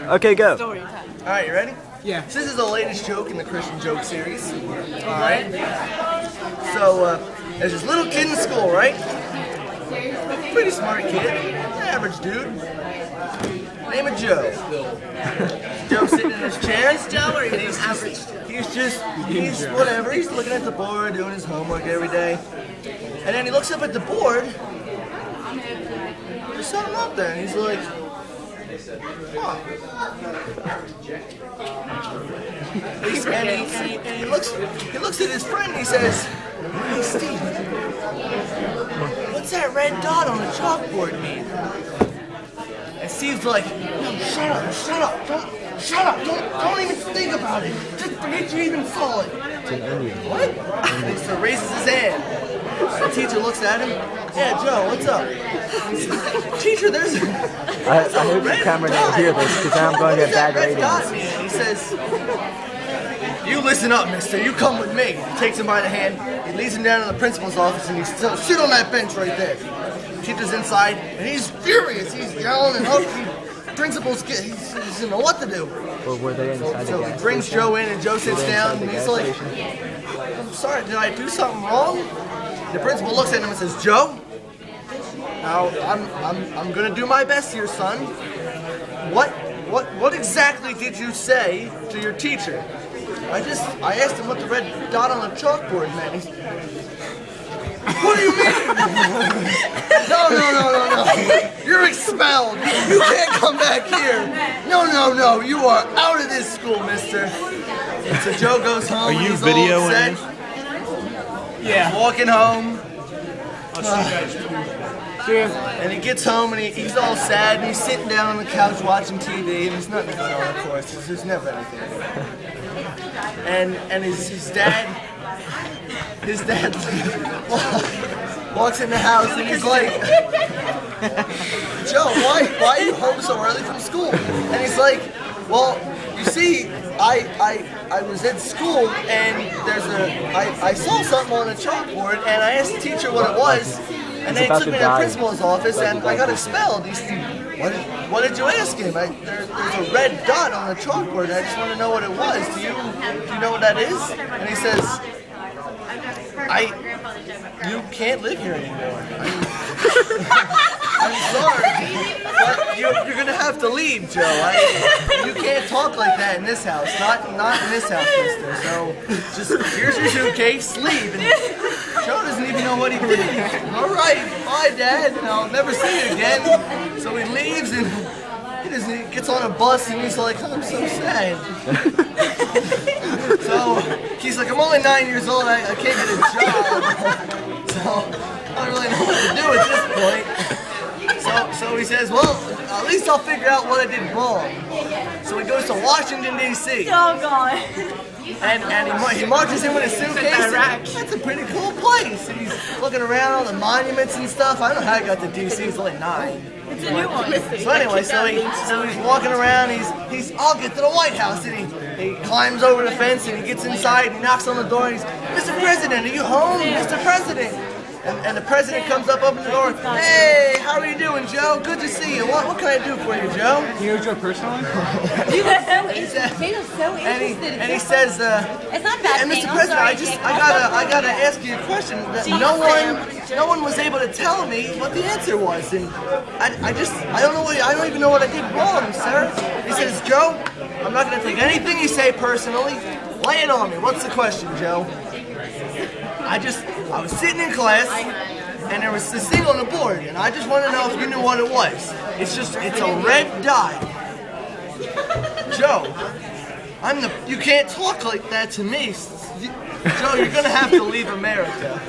Okay, go. Story time. All right, you ready? Yeah. So this is the latest joke in the Christian joke series. All right. So there's this little kid in school, right? Pretty smart kid, average dude. Name of Joe. Joe's sitting in his chair. Is Joe or is average? He's whatever. He's looking at the board, doing his homework every day, and then he looks up at the board. There's something up there, and he's like, "Huh." And he looks at his friend and he says, "Hey Steve, what's that red dot on the chalkboard mean?" And Steve's like, "No, shut up, don't even think about it. Just forget you even saw it." What? And so raises his hand. The teacher looks at him. "Yeah, Joe, what's up?" "Teacher, there's I hope the camera didn't hear this because I'm going to get bad ratings. He says, "You listen up, mister. You come with me." He takes him by the hand. He leads him down to the principal's office and he says, "Sit on that bench right there." Teacher's inside and he's furious. He's yelling and principal's he doesn't know what to do. Or were they inside the So gas he brings station? Joe in and Joe sits down and he's like, "I'm sorry, did I do something wrong?" The principal looks at him and says, "Joe, now I'm gonna do my best here, son. What exactly did you say to your teacher?" I asked him what the red dot on the chalkboard meant. "What do you mean?" No. You're expelled. You can't come back here. No. You are out of this school, mister. And so Joe goes home. Are you he's all upset. videoing? Yeah. Walking home. I'll see you guys. Cheers. And he gets home and he's all sad and he's sitting down on the couch watching TV and there's nothing going on, of course. There's never anything. And his dad walks in the house and he's like, "Joe, why are you home so early from school?" And he's like, "Well, you see, I was at school and I saw something on the chalkboard and I asked the teacher what it was. And then he took me to the principal's office and I got expelled." He said, what did you ask him? There's a red dot on the chalkboard. I just want to know what it was. Do you know what that is? And he says, "You can't live here anymore. I'm sorry, but you're gonna have to leave, Joe. You can't talk like that in this house. Not in this house, mister. So just here's your suitcase, leave." And Joe doesn't even know what he did. "All right, bye, Dad. I'll never see you again." So he leaves and he gets on a bus and he's like, "I'm so sad." So he's like, "I'm only 9 years old. I can't get a job." So I don't really know what to do at this point. So he says, "Well, at least I'll figure out what I did wrong." So he goes to Washington, D.C. Oh God. And he marches in with his suitcase. That's a pretty cool place. And he's looking around all the monuments and stuff. I don't know how he got to D.C. He's only 9. It's a new one. So anyway, so he's walking around. I'll get to the White House, and he climbs over the fence and he gets inside. And he knocks on the door. And he's, "Mr. President, are you home, Mr. President?" And the president comes up, opens the door. "Hey, how are you doing, Joe? Good to see you. What can I do for you, Joe?" Here's your personal one? Dude, that's so interesting. Taylor's so interested. And he says, It's not a bad "And thing. Mr. I'm President, sorry, I gotta ask you a question. That no one was able to tell me what the answer was, and I don't even know what I did wrong, sir." He says, "Joe, I'm not gonna take anything you say personally. Lay it on me. What's the question, Joe?" I was sitting in class, and there was this thing on the board, and I just want to know if you knew what it was. It's a red dot. Joe, you can't talk like that to me. Joe, you're gonna have to leave America.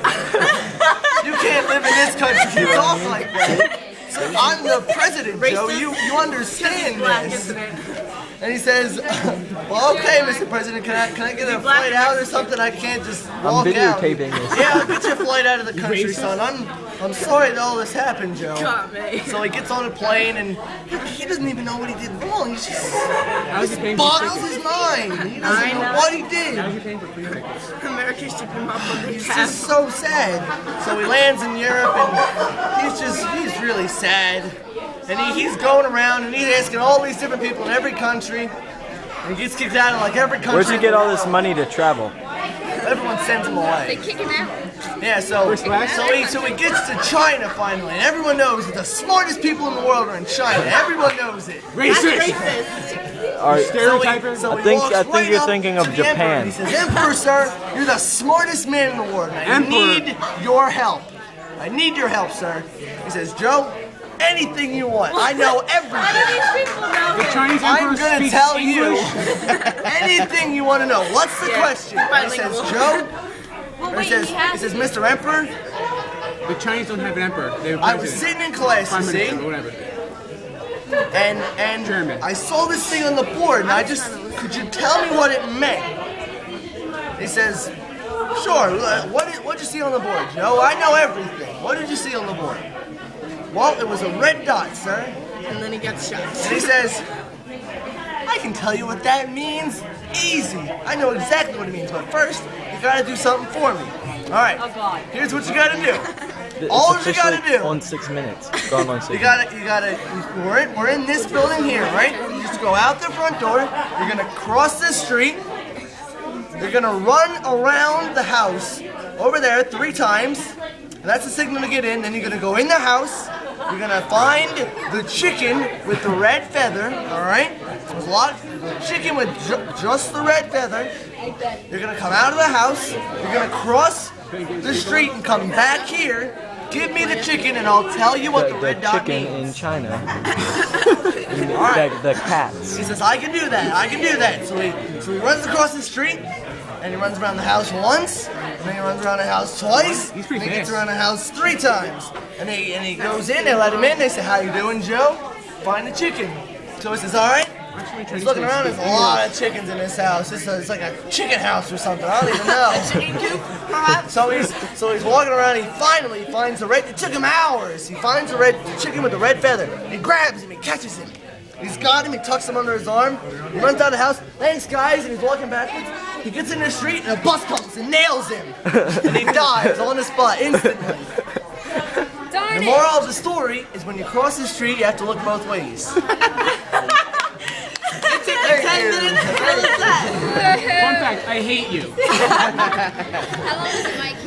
You can't live in this country if you talk like that. So I'm the president, Joe. You understand this. And he says, "Well, okay, Mr. President, can I get a flight out or something? I can't just walk out." I'm videotaping this. "Yeah, I'll get you a flight out of the country, son. I'm sorry that all this happened, Joe." So he gets on a plane and he doesn't even know what he did wrong. He's just boggles his mind. He doesn't know what he did. America should come up with He's just so sad. So he lands in Europe and he's really sad. And he's going around and he's asking all these different people in every country. And he gets kicked out of like every country. Where's he get all this money to travel? Everyone sends him They away. kick him out. Yeah, so he gets to China finally, and everyone knows that the smartest people in the world are in China. Everyone knows it. Racist. Are, Stereotyper. So he I think walks right you're up thinking to of the Japan. Emperor. He says, "Emperor, sir, you're the smartest man in the world. And I Emperor. need your help. I need your help, sir." He says, "Joe, anything you want. I know How do everything. these people know The him? Chinese I'm emperor gonna speaks tell English. you anything you want to know. What's the question?" He says, "Joe." Well, He wait, says, he has "Mr. Emperor, The Chinese don't have an emperor. They have a I was president. sitting in class, you Prime see, minister, or whatever. and German. I saw this thing on the board, and could you tell me what it meant?" He says, "Sure. What'd you see on the board, Joe? I know everything. What did you see on the board?" "Well, it was a red dot, sir." And then he gets shot. And he says, "I can tell you what that means. Easy. I know exactly what it means, but first, you gotta do something for me. All right. Oh, God. Here's what you gotta do. It's All you gotta officially do. on 6 minutes. Gone on 6 You minutes. gotta. We're in this building here, right? You just go out the front door. You're gonna cross this street. You're gonna run around the house over there 3 times. And that's the signal to get in. Then you're gonna go in the house. You're gonna find the chicken with the red feather. All right? There's a lot of chicken with just the red feather. You're gonna come out of the house. You're gonna cross the street and come back here. Give me the chicken, and I'll tell you what the The red dot chicken means." in China. Alright. The cats. He says, "I can do that. I can do that." So he runs across the street, and he runs around the house once, and then he runs around the house twice. He's pretty and he gets fast. around the house 3 times, and he goes in. They let him in. They say, "How you doing, Joe? Find the chicken." So he says, "All right." He's looking around. There's a lot of chickens in this house. It's like a chicken house or something. I don't even know. Chicken coop, perhaps? So he's walking around. He finally finds the red. It took him hours. He finds the chicken with the red feather. He grabs him. He catches him. He's got him. He tucks him under his arm. He runs out of the house. Thanks, guys. And he's walking backwards. He gets in the street and a bus comes and nails him. And he dies on the spot instantly. Darn The it. moral of the story is when you cross the street, you have to look both ways. It took like 10 minutes to finish that. Fun fact, I hate you. How long is it, Mike?